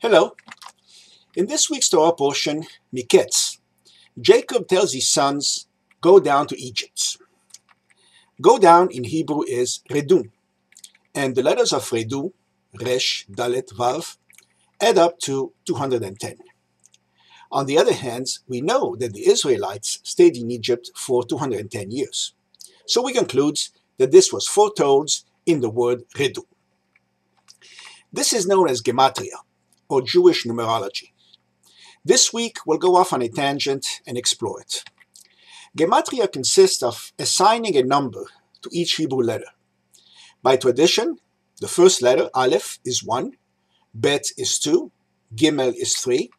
Hello. In this week's Torah portion, Miketz, Jacob tells his sons, go down to Egypt. Go down in Hebrew is Redu, and the letters of Redu, Resh, Dalet, Vav, add up to 210. On the other hand, we know that the Israelites stayed in Egypt for 210 years. So we conclude that this was foretold in the word Redu. This is known as Gematria, or Jewish numerology. This week, we'll go off on a tangent and explore it. Gematria consists of assigning a number to each Hebrew letter. By tradition, the first letter, Aleph, is 1, Bet is 2, Gimel is 3,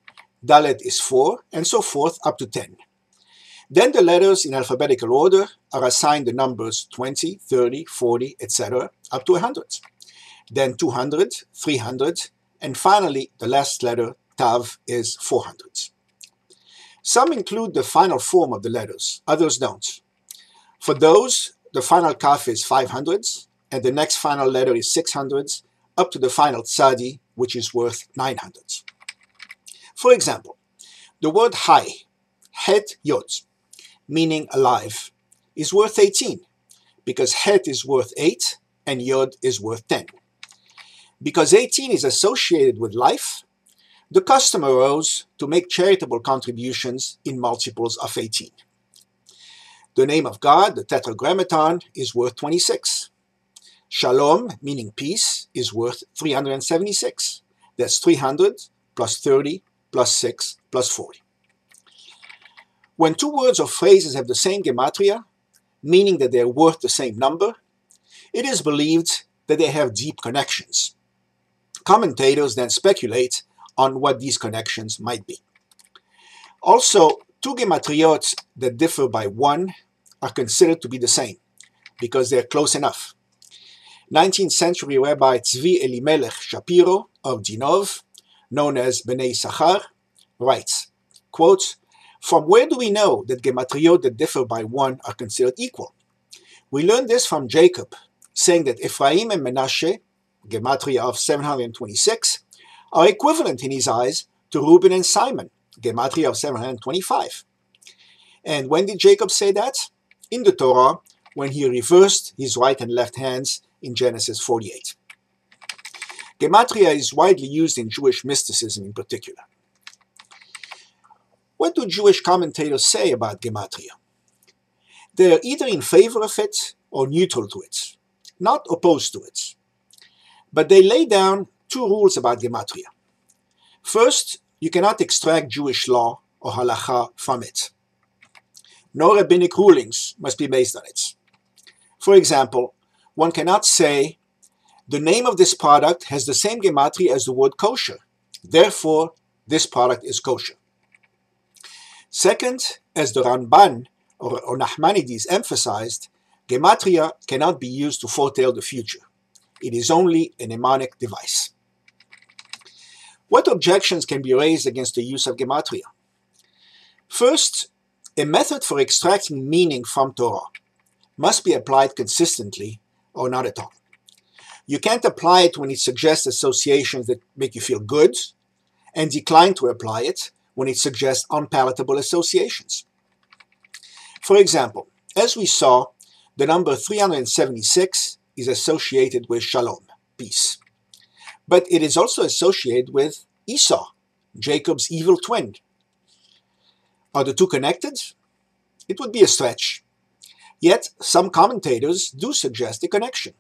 Dalet is 4, and so forth up to 10. Then the letters in alphabetical order are assigned the numbers 20, 30, 40, etc. up to 100. Then 200, 300, and finally the last letter, Tav, is 400. Some include the final form of the letters, others don't. For those, the final Kaf is 500, and the next final letter is 600, up to the final Tzadi, which is worth 900. For example, the word Hai, Het Yod, meaning alive, is worth 18, because Het is worth 8 and Yod is worth 10. Because 18 is associated with life, the custom arose to make charitable contributions in multiples of 18. The name of God, the Tetragrammaton, is worth 26. Shalom, meaning peace, is worth 376. That's 300 plus 30 plus 6 plus 40. When two words or phrases have the same gematria, meaning that they are worth the same number, it is believed that they have deep connections. Commentators then speculate on what these connections might be. Also, two gematriot that differ by 1 are considered to be the same, because they are close enough. 19th century Rabbi Tzvi Elimelech Shapiro of Dinov, known as Bnei Sachar, writes, quote, from where do we know that gematriot that differ by 1 are considered equal? We learn this from Jacob, saying that Ephraim and Menashe, gematria of 726, are equivalent in his eyes to Reuben and Simon, gematria of 725. And when did Jacob say that? In the Torah, when he reversed his right and left hands in Genesis 48. Gematria is widely used in Jewish mysticism in particular. What do Jewish commentators say about Gematria? They are either in favor of it or neutral to it, not opposed to it. But they lay down two rules about Gematria. First, you cannot extract Jewish law or halacha from it. No rabbinic rulings must be based on it. For example, one cannot say, the name of this product has the same gematria as the word kosher. Therefore, this product is kosher. Second, as the Ramban or Nachmanides emphasized, gematria cannot be used to foretell the future. It is only a mnemonic device. What objections can be raised against the use of gematria? First, a method for extracting meaning from Torah must be applied consistently or not at all. You can't apply it when it suggests associations that make you feel good, and decline to apply it when it suggests unpalatable associations. For example, as we saw, the number 376 is associated with shalom, peace. But it is also associated with Esau, Jacob's evil twin. Are the two connected? It would be a stretch. Yet, some commentators do suggest a connection.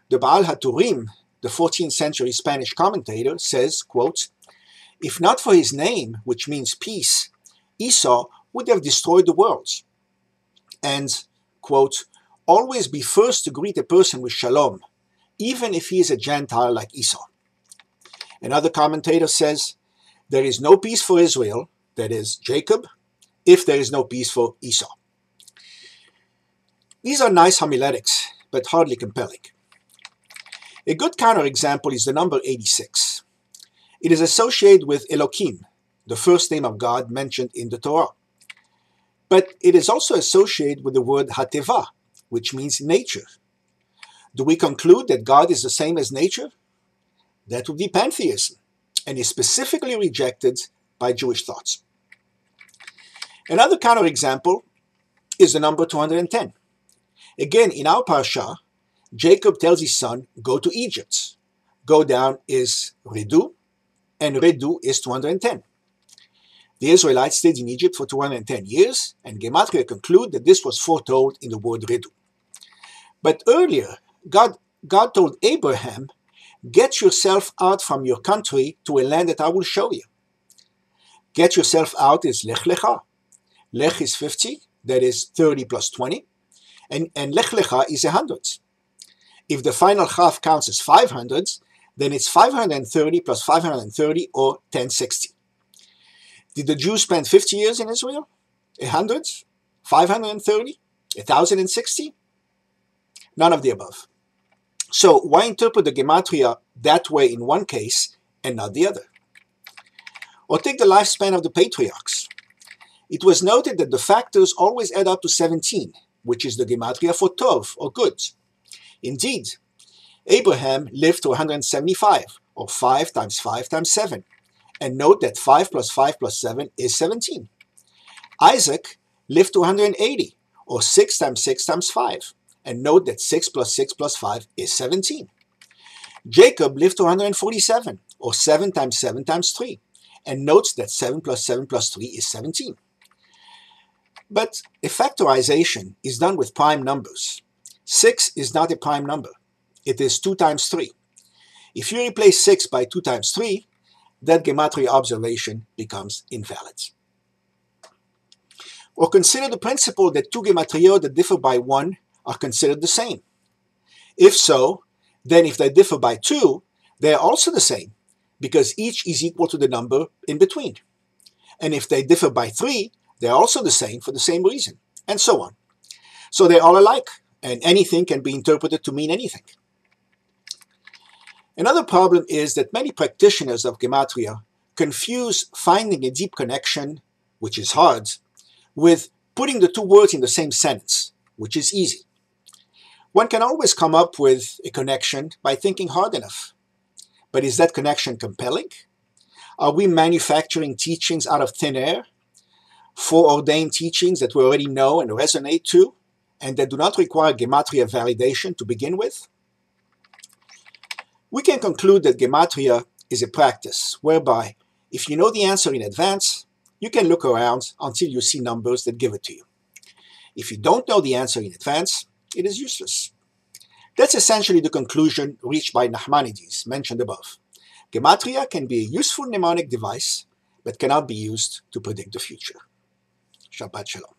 The Baal HaTurim, the 14th century Spanish commentator, says, quote, if not for his name, which means peace, Esau would have destroyed the world. And, quote, always be first to greet a person with shalom, even if he is a Gentile like Esau. Another commentator says, there is no peace for Israel, that is, Jacob, if there is no peace for Esau. These are nice homiletics, but hardly compelling. A good counterexample is the number 86. It is associated with Elohim, the first name of God mentioned in the Torah. But it is also associated with the word Hateva, which means nature. Do we conclude that God is the same as nature? That would be pantheism. and is specifically rejected by Jewish thoughts. Another counterexample is the number 210. Again, in our parsha, Jacob tells his son, go to Egypt. Go down is Redu, and Redu is 210. The Israelites stayed in Egypt for 210 years, and Gematria conclude that this was foretold in the word Redu. But earlier, God told Abraham, get yourself out from your country to a land that I will show you. Get yourself out is Lech Lecha. Lech is 50, that is 30 plus 20, and Lech Lecha is 100. If the final half counts as 500, then it's 530 plus 530 or 1060. Did the Jews spend 50 years in Israel? 100? 530? 1060? None of the above. So why interpret the Gematria that way in one case and not the other? Or take the lifespan of the patriarchs. It was noted that the factors always add up to 17, which is the Gematria for Tov, or good. Indeed, Abraham lived to 175, or 5 times 5 times 7. And note that 5 plus 5 plus 7 is 17. Isaac lived to 180, or 6 times 6 times 5. And note that 6 plus 6 plus 5 is 17. Jacob lived to 147, or 7 times 7 times 3. And notes that 7 plus 7 plus 3 is 17. But a factorization is done with prime numbers. 6 is not a prime number. It is 2 times 3. If you replace 6 by 2 times 3, that Gematria observation becomes invalid. Or consider the principle that two Gematriot that differ by 1 are considered the same. If so, then if they differ by 2, they are also the same, because each is equal to the number in between. And if they differ by 3, they are also the same for the same reason, and so on. So they are all alike, and anything can be interpreted to mean anything. Another problem is that many practitioners of Gematria confuse finding a deep connection, which is hard, with putting the two words in the same sentence, which is easy. One can always come up with a connection by thinking hard enough. But is that connection compelling? Are we manufacturing teachings out of thin air? Foreordained teachings that we already know and resonate to, and that do not require Gematria validation to begin with? We can conclude that Gematria is a practice whereby, if you know the answer in advance, you can look around until you see numbers that give it to you. If you don't know the answer in advance, it is useless. That's essentially the conclusion reached by Nachmanides, mentioned above. Gematria can be a useful mnemonic device, but cannot be used to predict the future. Shabbat Shalom.